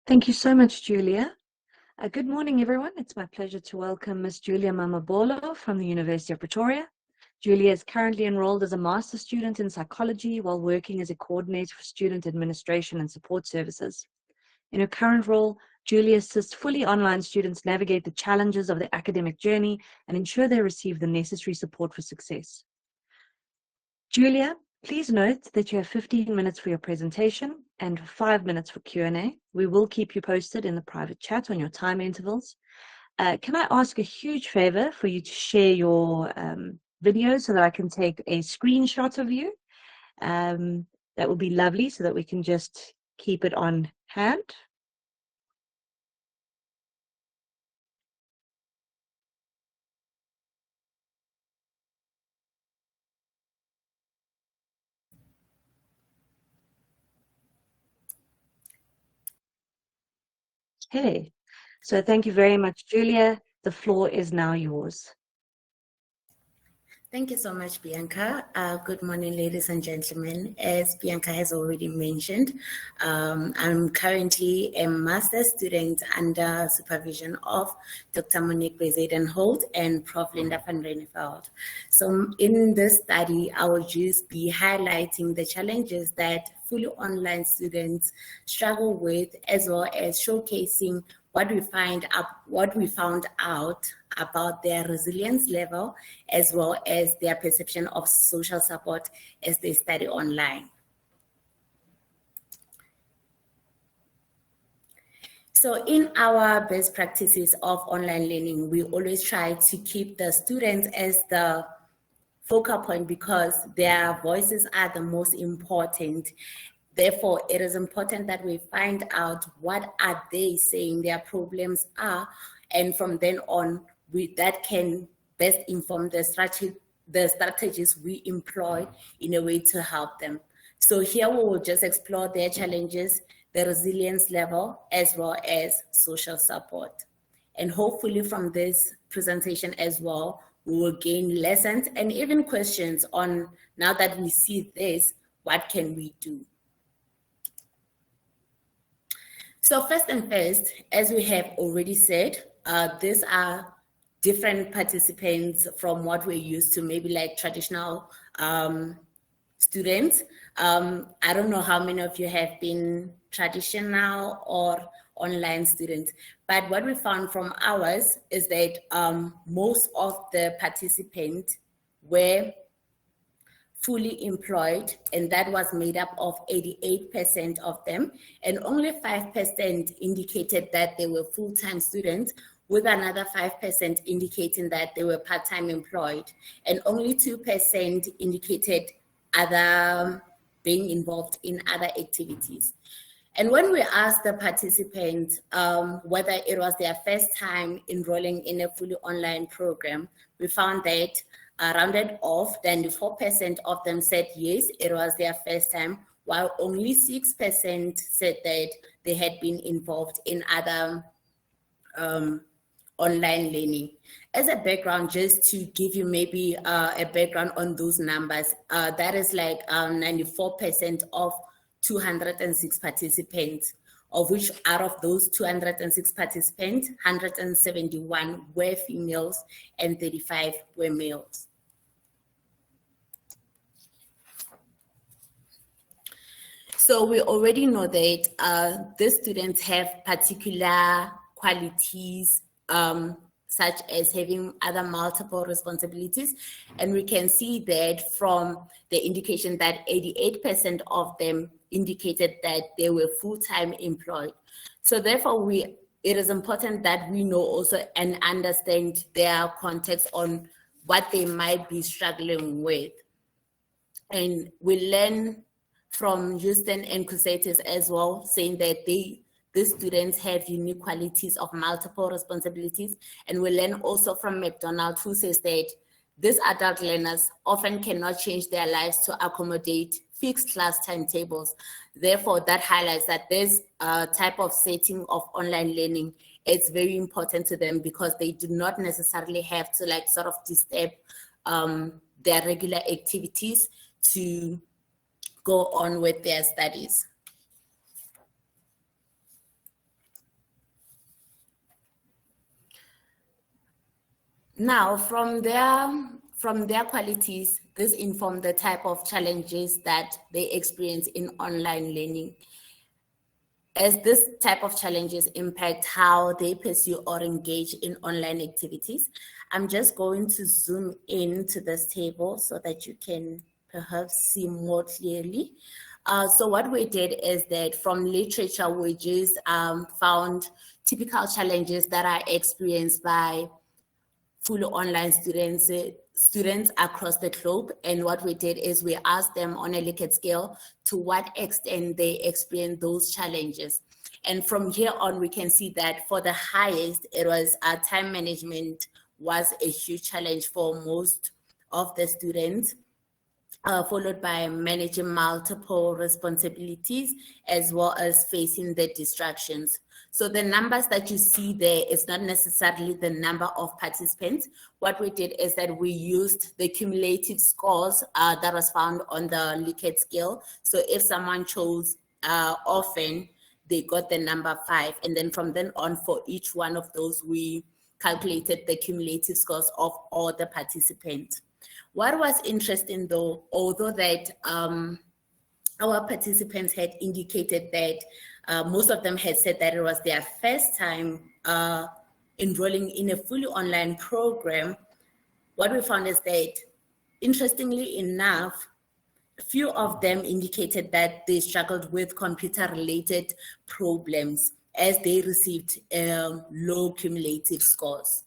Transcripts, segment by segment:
Thank you so much, Julia. Good morning, everyone. It's my pleasure to welcome Ms. Julia Mamabolo from the University of Pretoria. Julia is currently enrolled as a master's student in psychology while working as a coordinator for student administration and support services. In her current role, Julia assists fully online students navigate the challenges of their academic journey and ensure they receive the necessary support for success. Julia, please note that you have 15 minutes for your presentation and 5 minutes for Q&A. We will keep you posted in the private chat on your time intervals. Can I ask a huge favor for you to share your video so that I can take a screenshot of you? That would be lovely so that we can just keep it on hand. Okay, so thank you very much, Julia. The floor is now yours. Thank you so much, Bianca. Good morning, ladies and gentlemen. As Bianca has already mentioned, I'm currently a master's student under supervision of Dr. Monique Bezedenholt and Prof. Linda van Reineveld. So in this study, I will just be highlighting the challenges that fully online students struggle with, as well as showcasing what we found out about their resilience level, as well as their perception of social support as they study online. So in our best practices of online learning, we always try to keep the students as the focal point because their voices are the most important. Therefore, it is important that we find out what are they saying their problems are, and from then on, that can best inform the strategies we employ in a way to help them. So here we will just explore their challenges, the resilience level, as well as social support. And hopefully from this presentation as well, we will gain lessons and even questions on, now that we see this, what can we do? So first and first, as we have already said, these are different participants from what we're used to, maybe like traditional students. I don't know how many of you have been traditional or online students, but what we found from ours is that most of the participants were fully employed, and that was made up of 88% of them, and only 5% indicated that they were full-time students, with another 5% indicating that they were part-time employed, and only 2% indicated other being involved in other activities. And when we asked the participants whether it was their first time enrolling in a fully online program, we found that rounded off, 94% of them said yes, it was their first time, while only 6% said that they had been involved in other online learning. As a background, just to give you maybe a background on those numbers, that is like 94% of 206 participants, of which out of those 206 participants, 171 were females and 35 were males. So we already know that the students have particular qualities, such as having other multiple responsibilities. And we can see that from the indication that 88% of them indicated that they were full-time employed. So therefore, it is important that we know also and understand their context on what they might be struggling with. And we learn from Houston and Crusaders as well, saying that the students have unique qualities of multiple responsibilities. And we learn also from McDonald, who says that these adult learners often cannot change their lives to accommodate fixed class timetables. Therefore, that highlights that this type of setting of online learning is very important to them, because they do not necessarily have to like sort of disturb their regular activities to go on with their studies. Now, from their qualities, this informed the type of challenges that they experience in online learning. As this type of challenges impact how they pursue or engage in online activities, I'm just going to zoom into this table so that you can perhaps see more clearly. So what we did is that from literature, we just found typical challenges that are experienced by fully online students across the globe. And what we did is we asked them on a Likert scale to what extent they experience those challenges. And from here on, we can see that for the highest, it was time management was a huge challenge for most of the students. Followed by managing multiple responsibilities as well as facing the distractions. So the numbers that you see there is not necessarily the number of participants. What we did is that we used the cumulative scores that was found on the Likert scale. So if someone chose often, they got the number 5. And then from then on, for each one of those, we calculated the cumulative scores of all the participants. What was interesting though, although that our participants had indicated that most of them had said that it was their first time enrolling in a fully online program, what we found is that, interestingly enough, few of them indicated that they struggled with computer-related problems as they received low cumulative scores.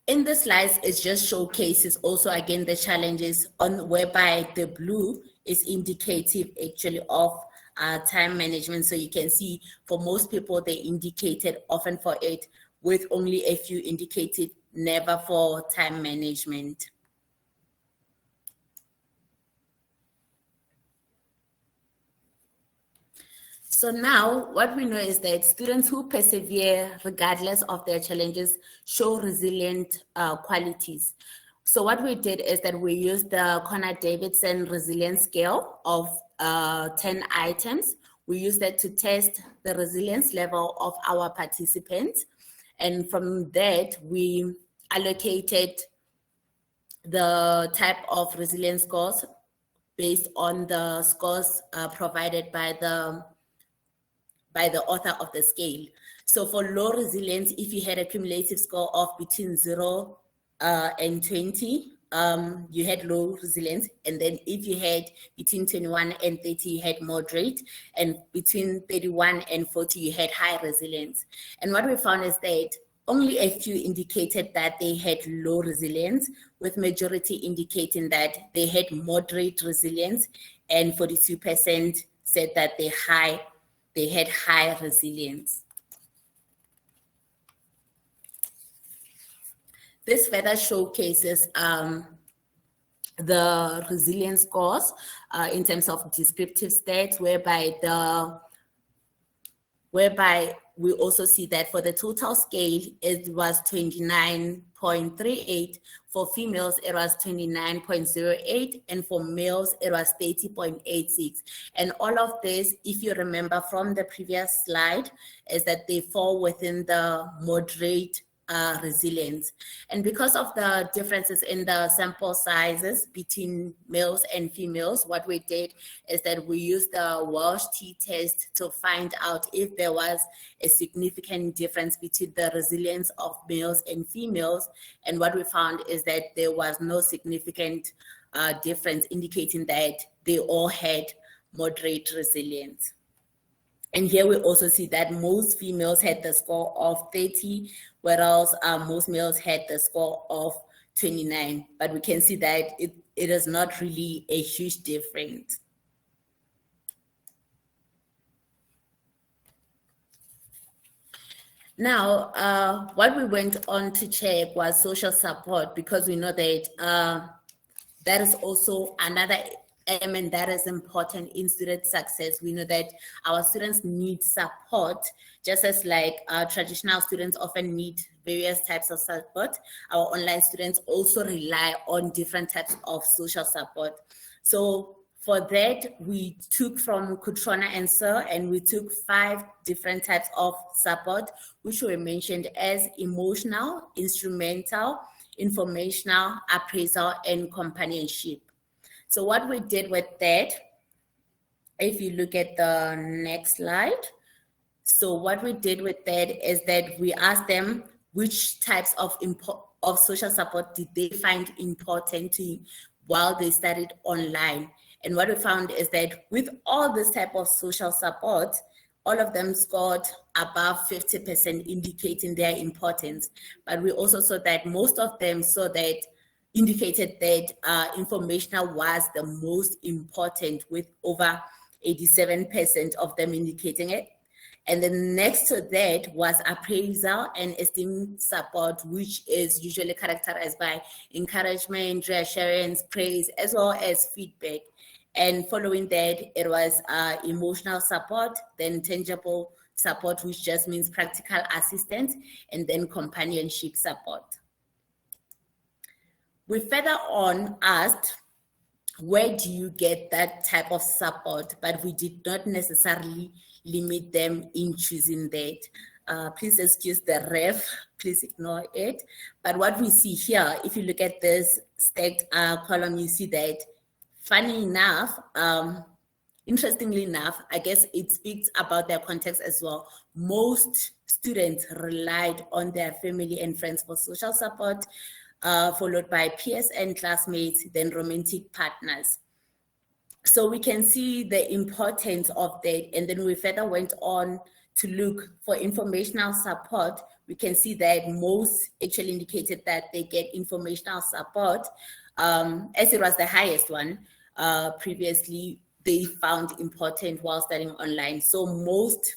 In the slides, it just showcases also again the challenges on whereby the blue is indicative actually of time management. So you can see for most people, they indicated often for it, with only a few indicated never for time management. So now what we know is that students who persevere regardless of their challenges show resilient qualities. So what we did is that we used the Connor-Davidson resilience scale of 10 items. We used that to test the resilience level of our participants. And from that, we allocated the type of resilience scores based on the scores provided by the author of the scale. So for low resilience, if you had a cumulative score of between 0 and 20, you had low resilience. And then if you had between 21 and 30, you had moderate. And between 31 and 40, you had high resilience. And what we found is that only a few indicated that they had low resilience, with majority indicating that they had moderate resilience, and 42% said that they had high resilience. This further showcases the resilience scores in terms of descriptive stats, whereby we also see that for the total scale, it was 29.38. For females, it was 29.08. And for males, it was 30.86. And all of this, if you remember from the previous slide, is that they fall within the moderate resilience. And because of the differences in the sample sizes between males and females, what we did is that we used the Walsh t-test to find out if there was a significant difference between the resilience of males and females. And what we found is that there was no significant difference, indicating that they all had moderate resilience. And here we also see that most females had the score of 30, whereas most males had the score of 29. But we can see that it is not really a huge difference. Now, what we went on to check was social support, because we know that that is also another element that is important in student success. We know that our students need support, just as like traditional students often need various types of support. Our online students also rely on different types of social support. So For that, we took from Kutrona and Sir, and we took 5 different types of support, which were mentioned as emotional, instrumental, informational, appraisal, and companionship. So what we did with that, if you look at the next slide, so what we did with that is that we asked them which types of social support did they find important to while they studied online. And what we found is that with all this type of social support, all of them scored above 50%, indicating their importance. But we also saw that most of them indicated that informational was the most important, with over 87% of them indicating it. And then next to that was appraisal and esteem support, which is usually characterized by encouragement, reassurance, praise, as well as feedback. And following that, it was emotional support, then tangible support, which just means practical assistance, and then companionship support. We further on asked, where do you get that type of support? But we did not necessarily limit them in choosing that. Please excuse the ref, please ignore it. But what we see here, if you look at this stacked column, you see that, funny enough, interestingly enough, I guess it speaks about their context as well. Most students relied on their family and friends for social support, followed by peers and classmates, then romantic partners. So we can see the importance of that. And then we further went on to look for informational support. We can see that most actually indicated that they get informational support, as it was the highest one previously they found important while studying online. So most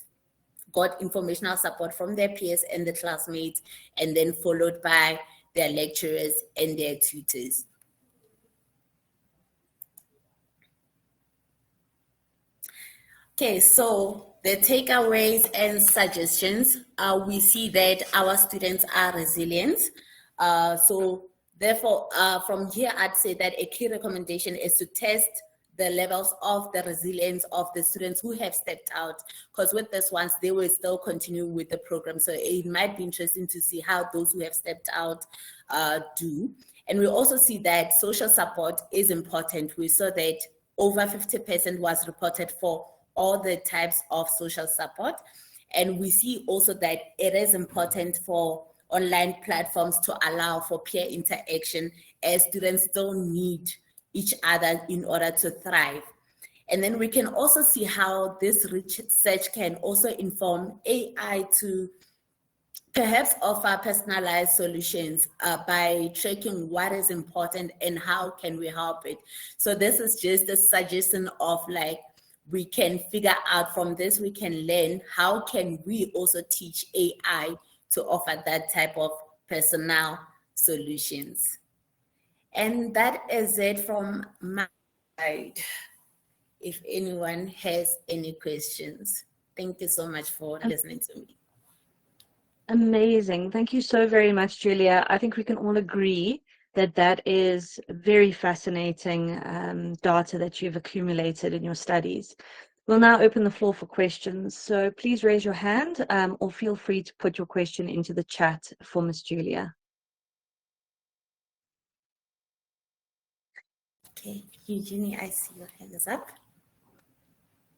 got informational support from their peers and the classmates, and then followed by their lecturers and their tutors. Okay, so the takeaways and suggestions, we see that our students are resilient. So therefore, from here, I'd say that a key recommendation is to test the levels of the resilience of the students who have stepped out, because with this ones, they will still continue with the program. So it might be interesting to see how those who have stepped out do. And we also see that social support is important. We saw that over 50% was reported for all the types of social support. And we see also that it is important for online platforms to allow for peer interaction, as students still need each other in order to thrive. And then we can also see how this research can also inform AI to perhaps offer personalized solutions by tracking what is important and how can we help it. So this is just a suggestion of, like, we can figure out from this, we can learn how can we also teach AI to offer that type of personal solutions. And that is it from my side. If anyone has any questions, thank you so much for listening to me. Amazing. Thank you so very much, Julia. I think we can all agree that that is very fascinating data that you've accumulated in your studies. We'll now open the floor for questions. So please raise your hand or feel free to put your question into the chat for Miss Julia. Okay, Eugenie, I see your hand is up.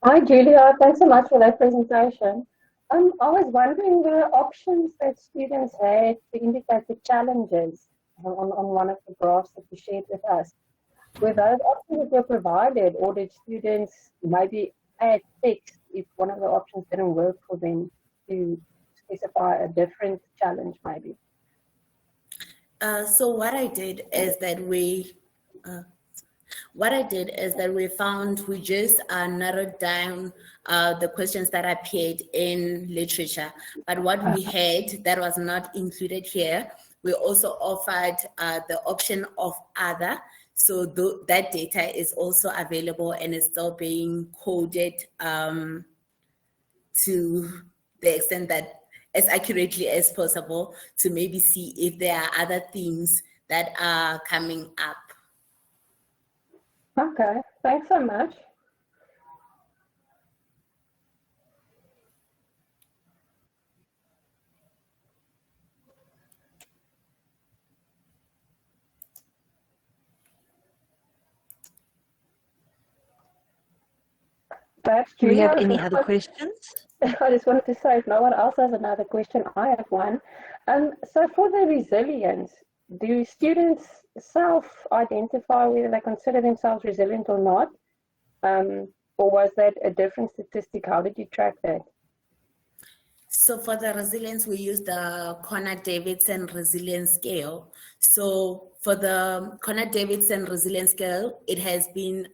Hi, Julia. Thanks so much for that presentation. I was wondering the options that students had to indicate the challenges on one of the graphs that you shared with us. Were those options that were provided, or did students maybe add text if one of the options didn't work for them to specify a different challenge maybe? So what I did is that we just narrowed down the questions that appeared in literature. But what we had that was not included here, we also offered the option of other. So that data is also available and is still being coded to the extent that as accurately as possible, to maybe see if there are other themes that are coming up. Okay, thanks so much. Perhaps Do we have Julia, any other questions? I just wanted to say if no one else has another question, I have one. So for the resilience, do students self-identify whether they consider themselves resilient or not? Or was that a different statistic? How did you track that? So for the resilience, we use the Connor-Davidson resilience scale. So for the Connor-Davidson resilience scale, it has been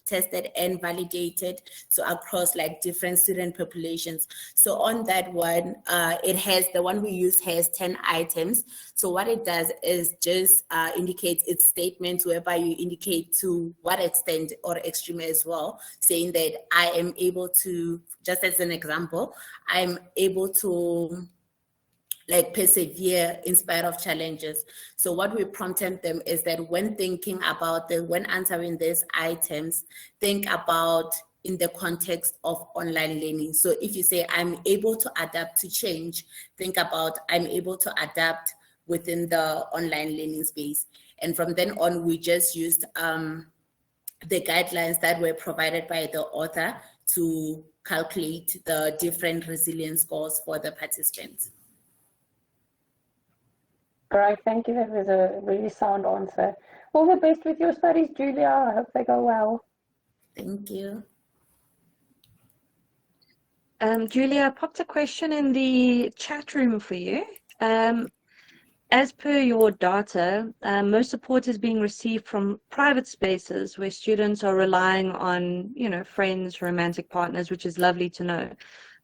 tested and validated so across like different student populations. So on that one, the one we use has 10 items. So what it does is just indicates its statements whereby you indicate to what extent or extreme as well, saying that I am able to, just as an example, I'm able to like persevere in spite of challenges. So what we prompted them is that when thinking about when answering these items, think about in the context of online learning. So if you say, I'm able to adapt to change, think about I'm able to adapt within the online learning space. And from then on, we just used the guidelines that were provided by the author to calculate the different resilience scores for the participants. Great, thank you. That was a really sound answer. All the best with your studies, Julia. I hope they go well. Thank you. Julia, I popped a question in the chat room for you. As per your data, most support is being received from private spaces where students are relying on, friends, romantic partners, which is lovely to know.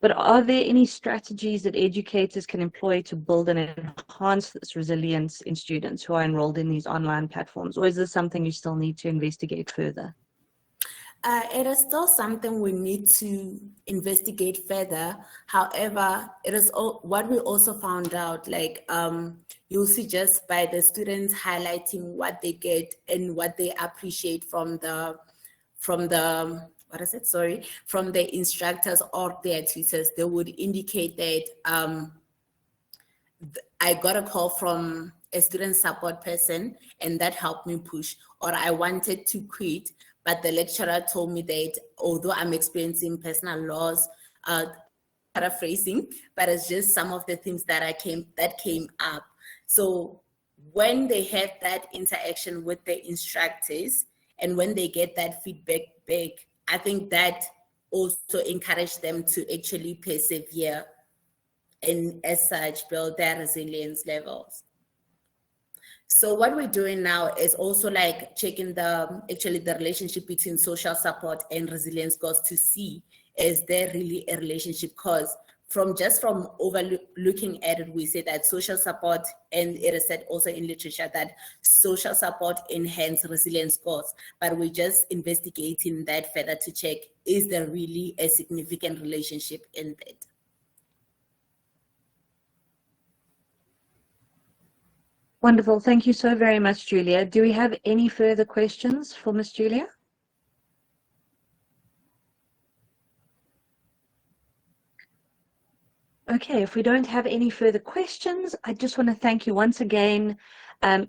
But are there any strategies that educators can employ to build and enhance this resilience in students who are enrolled in these online platforms? Or is this something you still need to investigate further? It is still something we need to investigate further. However, it is what we also found out, like you'll see just by the students highlighting what they get and what they appreciate from the instructors or their tutors, they would indicate that I got a call from a student support person and that helped me push, or I wanted to quit, but the lecturer told me that although I'm experiencing personal loss, paraphrasing, but it's just some of the things that came up. So when they have that interaction with the instructors and when they get that feedback back, I think that also encouraged them to actually persevere and as such build their resilience levels. So what we're doing now is also like checking the relationship between social support and resilience goals to see is there really a relationship, because from overlooking at it, we say that social support, and it is said also in literature that social support enhance resilience goals, but we're just investigating that further to check, is there really a significant relationship in that? Wonderful. Thank you so very much, Julia. Do we have any further questions for Miss Julia? Okay, if we don't have any further questions, I just want to thank you once again.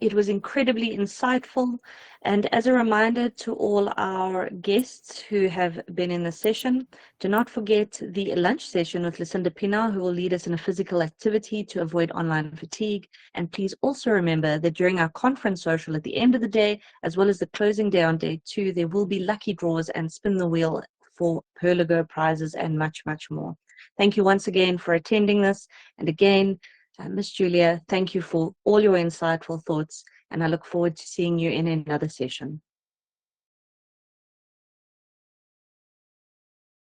It was incredibly insightful. And as a reminder to all our guests who have been in the session, do not forget the lunch session with Lucinda Pina, who will lead us in a physical activity to avoid online fatigue. And please also remember that during our conference social at the end of the day, as well as the closing day on day 2, there will be lucky draws and spin the wheel for Perligo prizes and much, much more. Thank you once again for attending this. And again, Miss Julia, thank you for all your insightful thoughts. And I look forward to seeing you in another session.